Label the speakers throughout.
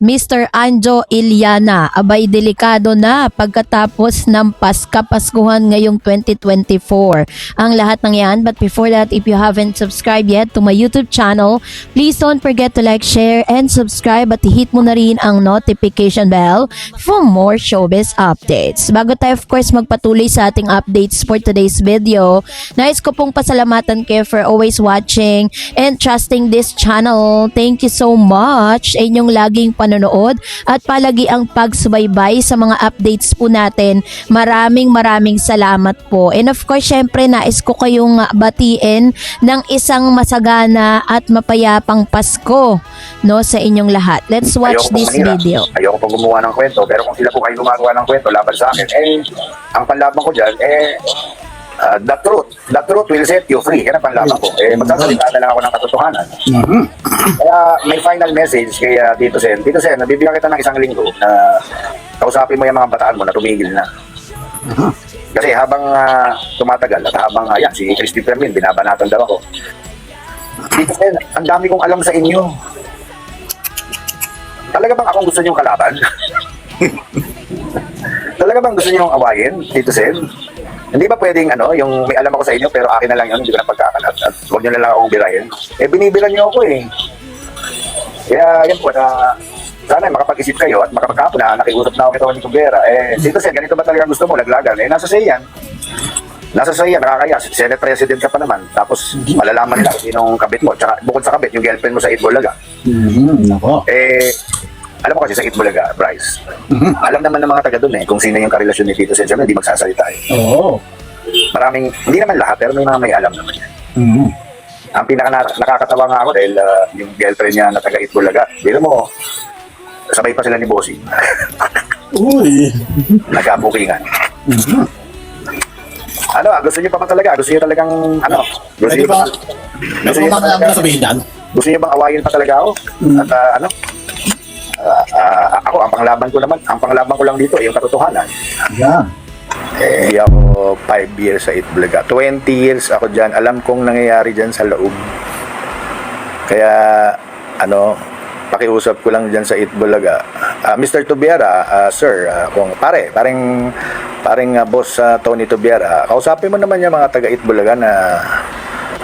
Speaker 1: Mr. Anjo Iliana, abay delikado na pagkatapos ng Paskapaskuhan ngayong 2024. Ang lahat ng yan, but before that, if you haven't subscribed yet to my YouTube channel, please don't forget to like, share, and subscribe at hit mo na rin ang notification bell for more showbiz updates. Bago tayo of course magpatuloy sa ating updates for today's video, nais ko pong pasalamatan kayo for always watching and trusting this channel. Thank you so much sa inyong laging panonood at palagi ang pagsubaybay sa mga updates po natin. Maraming salamat po. And of course, syempre nais ko kayong batiin ng isang masagana at mapayapang Pasko, no, sa inyong lahat. Let's watch this video.
Speaker 2: Ayoko pong gumawa ng kwento, pero kung sila po kayo gumagawa ng kwento laban sa akin, ang panlaban ko dyan, the truth will set you free. Yan ang panlaban ko. Magsasalita na lang ako ng katotohanan. Kaya may final message kay Tito Sen. Tito Sen, nabibigyan kita ng isang linggo na kausapin mo yung mga bataan mo na tumigil na. Kasi habang tumatagal at habang si Christy Fermin, binabanatan daw ako. Tito Sen, ang dami kong alam sa inyo. Talaga bang akong gusto niyong kalaban? Talaga bang gusto niyong awayin, Tito Sen? Hindi ba pwedeng yung may alam ako sa inyo pero akin na lang yun, hindi ko na pagkakalat at huwag nyo na lang akong birahin. Binibilan nyo ako Kaya yan po, sana makapag-isip kayo at makapagkapo na nakiusap na ako kay Tony Cubera. Tito Sen, ganito ba talaga gusto mo, laglagan? Nasa sa yan. Nasa sa yan, nakakaya. Senate President ka pa naman. Tapos malalaman nila kung sinong kabit mo. Tsaka bukod sa kabit, yung girlfriend mo sa Itbulaga. Alam mo kasi sa Itbulaga, Bryce, alam naman ng mga taga doon kung sino yung karelasyon ni Tito Sen. Siyempre, hindi magsasalita
Speaker 3: Oo.
Speaker 2: Maraming, hindi naman lahat, pero may mga may alam naman yan. Ang nakakatawa nga ako dahil yung girlfriend niya na taga Itbulaga, bila mo, sabay pa sila ni Bossing.
Speaker 3: Uy.
Speaker 2: Nagkabukingan. Gusto niyo pa ba talaga? Gusto niyo talagang, gusto niyo ba? Gusto niyo bang awayin pa talaga ako? At ako, ang panglaban ko lang dito yung katotohanan.
Speaker 3: Yeah.
Speaker 2: Hindi ako 5 years sa Itbulaga. 20 years ako dyan. Alam kong nangyayari dyan sa loob. Kaya, pakiusap ko lang dyan sa Itbulaga. Mr. Tubiara, sir, kung paring boss Tony Tubiara, kausapin mo naman yung mga taga Itbulaga na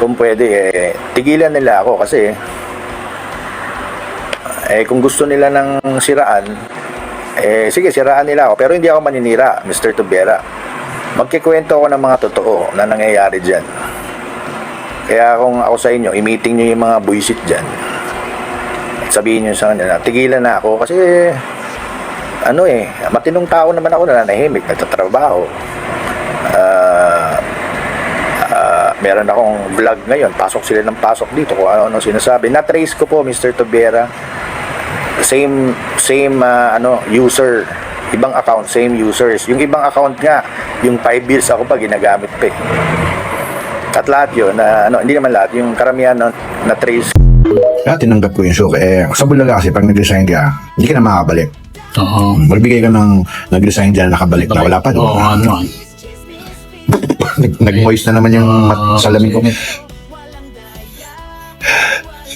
Speaker 2: kung pwede, tigilan nila ako kasi kung gusto nila ng siraan, sige, siraan nila ako. Pero hindi ako maninira, Mr. Tubiara. Magkikwento ako ng mga totoo na nangyayari dyan. Kaya kung ako sa inyo, i-meeting nyo yung mga buisit dyan. At sabihin nyo sa kanila na tigilan na ako kasi matinong tao naman ako na nanahimik, nagtatrabaho. Meron akong vlog ngayon, pasok sila ng pasok dito kung ano sinasabi. Na-trace ko po, Mr. Tubiara. Same user, ibang account, same users. Yung ibang account nga, yung 5 years ako pa ginagamit pa At lahat yun, hindi naman lahat, yung karamihan na trace.
Speaker 4: Kaya tinanggap ko yung show. Sa Bulaga kasi pag nag-resign ka, hindi ka na makakabalik.
Speaker 3: Oo.
Speaker 4: Magbigay ka ng nag-resign dyan, nakabalik na, wala pa doon.
Speaker 3: Oo,
Speaker 4: Nag-moist na naman yung salamin ko.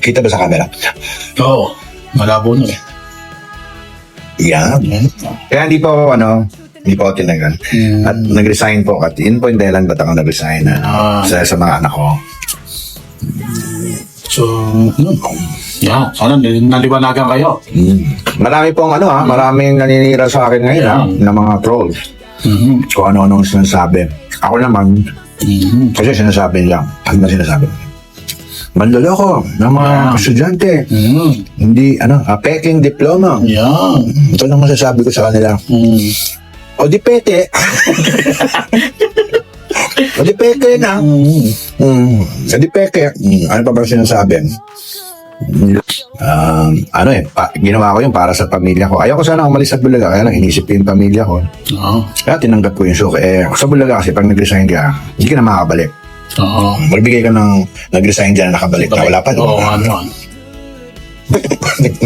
Speaker 4: Kita ba sa camera?
Speaker 3: Oo. Malabo na
Speaker 4: Yan. Kaya hindi po ako tinagal. At nag-resign po. At yun po yung dahilan ba't ako nag-resign sa mga anak ko.
Speaker 3: So, sana naliwanagan kayo.
Speaker 4: Marami pong maraming naninira sa akin ngayon ng mga trolls. Kung ano-anong sinasabi. Ako naman, kasi sinasabi nila, ano sinasabi? Manloloko ng mga estudyante. Hindi, peking diploma. Ito lang masasabi ko sa kanila. O di peke. O di peke na. O di peke. Ano pa ba sinasabi? Ginawa ko yun para sa pamilya ko. Ayaw ko sana umalis sa Bulaga, kaya lang inisip ko yung pamilya ko. Kaya tinanggap ko yung show. Sa Bulaga kasi pag nag-resign ka, hindi ka na makakabalik.
Speaker 3: Oo.
Speaker 4: Magbigay ka ng nag-resign dyan, nakabalik na, wala pa doon.
Speaker 3: Oo,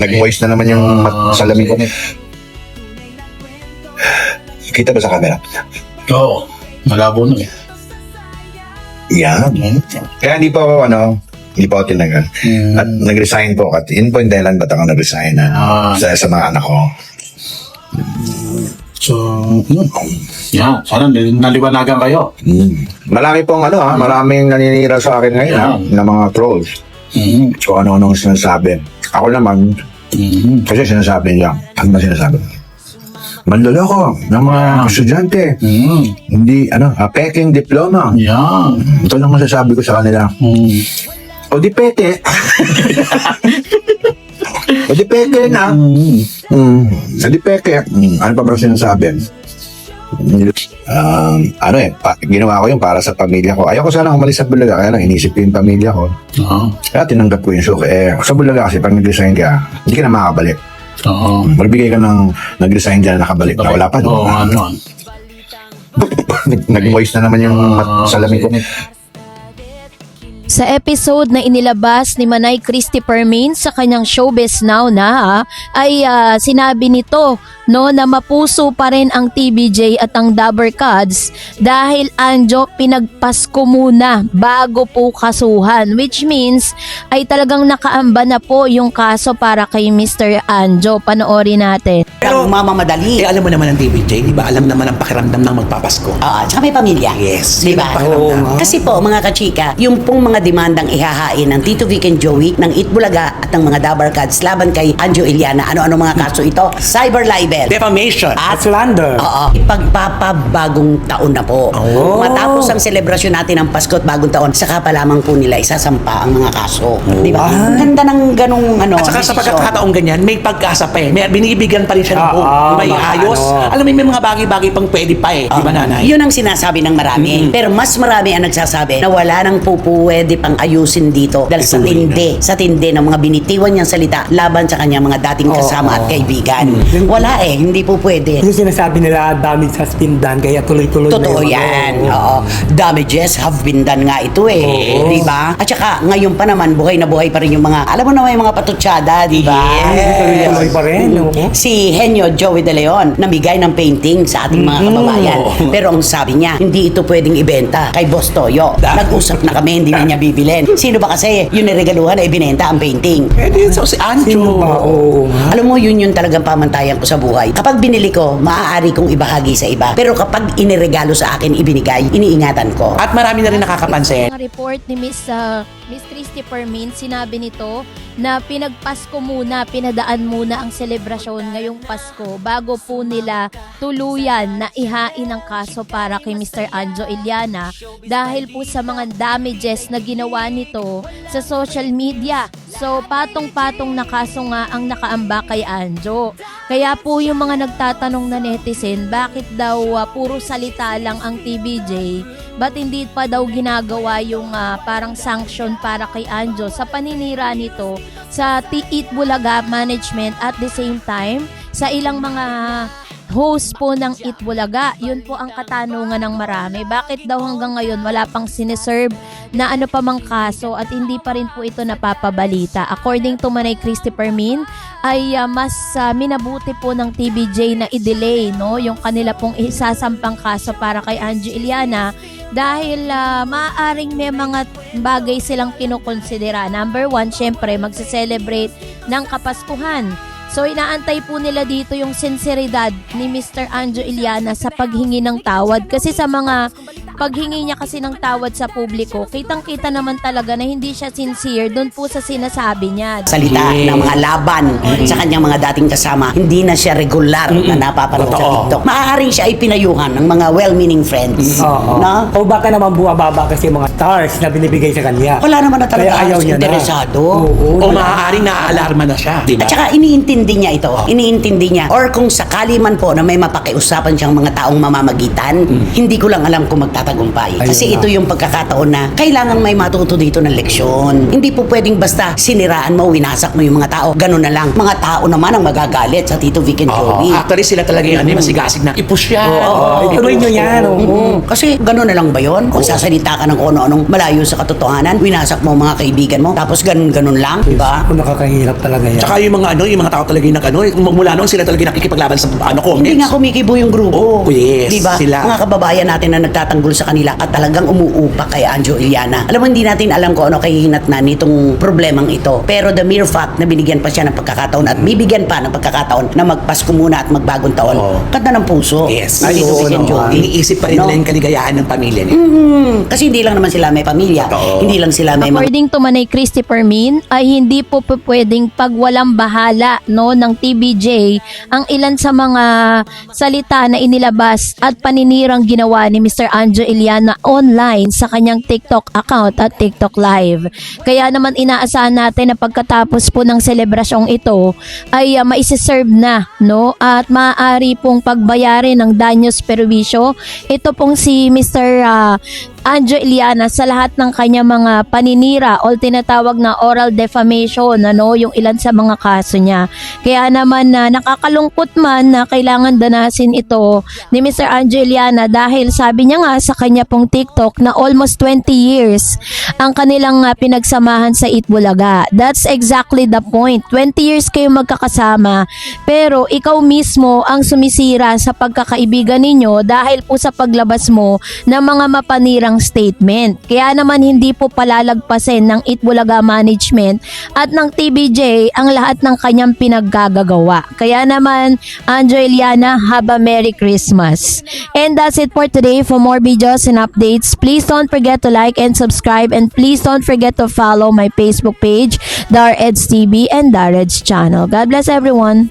Speaker 4: Nag-moist na naman yung salamin ko. Kita ba sa camera?
Speaker 3: Oo. Malabo na
Speaker 4: Yan. Kaya hindi po ako Hindi pa ako tinagal. At nag-resign po. At yun po yung dahilan ba't ako nag-resign sa mga anak ko.
Speaker 3: So, yeah, sana naliwanagan kayo.
Speaker 4: Marami pong maraming naninira sa akin ngayon na mga trolls. So ano-anong sinasabi. Ako naman, kasi sinasabi niya, ano ba sinasabi? Manloloko ng mga estudyante. Hindi, peking diploma.
Speaker 3: Yeah.
Speaker 4: Ito lang masasabi ko sa kanila. O di peke. O di peke na. O di peke. Ano pa ba sinasabi? Ginawa ko yun para sa pamilya ko. Ayaw ko sana umalis sa Bulaga, kaya lang inisip ko yung pamilya ko. Kaya tinanggap ko yung show. Sa Bulaga kasi pag nag-resign ka, hindi ka na makakabalik. Magbigay ka ng nag-resign dyan na nakabalik na wala pa doon. Nag-moist na naman yung salamin ko.
Speaker 1: Sa episode na inilabas ni Manay Christy Permin sa kanyang Showbiz Now ay sinabi nito na mapuso pa rin ang TVJ at ang Dabber Cats dahil Anjo pinagpasko muna bago po kasuhan, which means ay talagang nakaamba na po yung kaso para kay Mr. Anjo. Panoorin natin.
Speaker 5: Pero mamamadali.
Speaker 6: Alam mo naman ang TVJ, di ba? Alam naman ang pakiramdam ng magpapasko.
Speaker 5: Tsaka may pamilya.
Speaker 6: Yes.
Speaker 5: Di ba?
Speaker 6: Pakiramdam.
Speaker 5: Kasi po, mga kachika, yung pong mga demandang ihahain ng Tito Vic and Joey, ng Itbulaga at ng mga Dabber Cats laban kay Anjo Iliana. Ano-ano mga kaso ito? Cyber libel.
Speaker 6: Defamation.
Speaker 5: At
Speaker 6: slander.
Speaker 5: Ipagpapabagong taon na po. Matapos ang selebrasyon natin ng Pasko at Bagong Taon, saka pa lamang po nila isasampa ang mga kaso. Di ba? Ang ganda ng ganong
Speaker 6: At saka sa
Speaker 5: desisyon.
Speaker 6: pagkakataong ganyan, may pag-asa pa eh. May binibigyan pa rin siya ng hope. May ayos. Alam mo, may mga bagay-bagay pang pwede pa eh. Di ba, nanay?
Speaker 5: Yun ang sinasabi ng marami. Pero mas marami ang nagsasabi na wala nang pwede pang ayusin dito dahil sa tindi ng mga binitiwan niyang salita laban sa kanyang mga dating kasama at kaibigan. Wala hindi po pwede.
Speaker 7: Kasi sinasabi nila damage has been done kaya tuloy-tuloy
Speaker 5: Totoo
Speaker 7: na
Speaker 5: yan. Damages have been done nga ito eh. Di ba? At saka ngayon pa naman buhay na buhay pa rin yung mga, alam mo naman yung mga patutsyada, di ba?
Speaker 7: Tuloy pa rin.
Speaker 5: Si Henyo Joey De Leon namigay ng painting sa ating mga kababayan. Pero ang sabi niya, hindi ito pwedeng ibenta kay Boss Toyo. Nag-usap na kami, hindi na niya bibilin. Sino ba kasi yung niregaluhan na ibinenta ang painting?
Speaker 6: So si Anjo.
Speaker 5: Alam mo, yun talagang pamantayan ko sa buhay. Kapag binili ko, maaari kong ibahagi sa iba. Pero kapag iniregalo sa akin, ibinigay, iniingatan ko.
Speaker 6: At marami na rin nakakapansin.
Speaker 1: Ang report ni Miss Christy Permin, sinabi nito na pinagpasko muna, pinadaan muna ang selebrasyon ngayong Pasko bago po nila tuluyan na ihain ang kaso para kay Mr. Anjo Iliana dahil po sa mga damages na ginawa nito sa social media. So, patong-patong na kaso nga ang nakaamba kay Anjo. Kaya po yung mga nagtatanong na netizen, bakit daw puro salita lang ang TVJ? Ba't hindi pa daw ginagawa yung parang sanction para kay Anjo sa paninira nito sa Itbulaga management at the same time sa ilang mga host po ng Itbulaga? Yun po ang katanungan ng marami. Bakit daw hanggang ngayon wala pang siniserve na ano pa mang kaso at hindi pa rin po ito napapabalita? According to Manay Christy Permin, ay mas minabuti po ng TVJ na i-delay yung kanila pong isasampang kaso para kay Anjo Iliana dahil maaaring may mga bagay silang kinukonsidera. Number one, syempre magse-celebrate ng Kapaskuhan. So inaantay po nila dito yung sinseridad ni Mr. Anjo Iliana sa paghingi ng tawad. Kasi sa mga paghingi niya kasi ng tawad sa publiko, kitang-kita naman talaga na hindi siya sincere doon po sa sinasabi niya.
Speaker 5: Salita ng mga laban sa kanyang mga dating kasama, hindi na siya regular na napapanood sa TikTok. Maaaring siya ay pinayuhan ng mga well-meaning friends. No?
Speaker 7: O baka naman buwababa kasi mga stars na binibigay sa kanya.
Speaker 5: Wala naman na talaga
Speaker 7: Kaya ayaw niya na.
Speaker 5: interesado.
Speaker 6: O maaaring naaalarma na siya. Di ba?
Speaker 5: At saka iniintindi niya ito. Iniintindi niya. Or kung sakali man po na may mapakiusapan siyang mga taong mamamagitan, hindi ko lang alam kung magtatagumpay. Kasi ito yung pagkakataon na kailangan may matuto dito ng leksyon. Hindi po pwedeng basta siniraan mo, winasak mo yung mga tao. Ganun na lang. Mga tao naman ang magagalit sa Tito Vic and Joey.
Speaker 6: Actually, sila talaga yung masigasig na i-push yan.
Speaker 7: Ituloy nyo yan.
Speaker 5: Kasi gano'n na lang ba yun? Kung sasalita ka ng kung ano-anong malayo sa katotohanan, winasak mo mga kaibigan mo, tapos ganun lang, di ba?
Speaker 7: Kung nakakahirap talaga yan.
Speaker 6: Tsaka yung mga tao talaga yung mula noon sila talaga nakikipaglaban sa comments.
Speaker 5: Hindi nga kumikibo yung grupo.
Speaker 6: Yes,
Speaker 5: Diba?
Speaker 6: sila.
Speaker 5: Mga kababayan natin na nagtatanggol sa kanila at talagang umuupa kay Anjo Iliana. Alam mo, hindi natin alam kung ano kahihinat na nitong problemang ito. Pero the mere fact na binigyan pa siya ng pagkakataon at bibigyan pa ng pagkakataon na magpasko muna at magbagong taon, ganda ng puso.
Speaker 6: Yes.
Speaker 5: Ay,
Speaker 6: Oo,
Speaker 5: si
Speaker 6: no.
Speaker 5: Joey.
Speaker 6: Iniisip pa rin nila yung kaligayahan ng pamilya niya.
Speaker 5: Kasi hindi lang naman sila may pamilya.
Speaker 6: Totoo.
Speaker 5: Hindi lang sila may mga
Speaker 1: According to Manay Christopher Min, ay hindi po pwedeng pagwalang bahala no ng TVJ ang ilan sa mga salita na inilabas at paninirang ginawa ni Mr. Anjo Iliana online sa kanyang TikTok account at TikTok live. Kaya naman inaasahan natin na pagkatapos po ng selebrasyong ito ay maisiserve na no at maaari pong pagbayarin ng danyos perwisyo ito pong si Mr. Anjo Iliana sa lahat ng kanya mga paninira o tinatawag na oral defamation, yung ilan sa mga kaso niya. Kaya naman na nakakalungkot man na kailangan danasin ito ni Mr. Anjo Iliana dahil sabi niya nga sa kanya pong TikTok na almost 20 years ang kanilang pinagsamahan sa Itbulaga. That's exactly the point. 20 years kayo magkakasama pero ikaw mismo ang sumisira sa pagkakaibigan ninyo dahil po sa paglabas mo ng mga mapanirang statement. Kaya naman hindi po palalagpasin ng Itbulaga Management at ng TVJ ang lahat ng kanyang pinaggagawa. Kaya naman, Anjo Iliana, have a Merry Christmas. And that's it for today. For more videos and updates, please don't forget to like and subscribe, and please don't forget to follow my Facebook page, Dar Eds TV and Dar Eds channel. God bless everyone.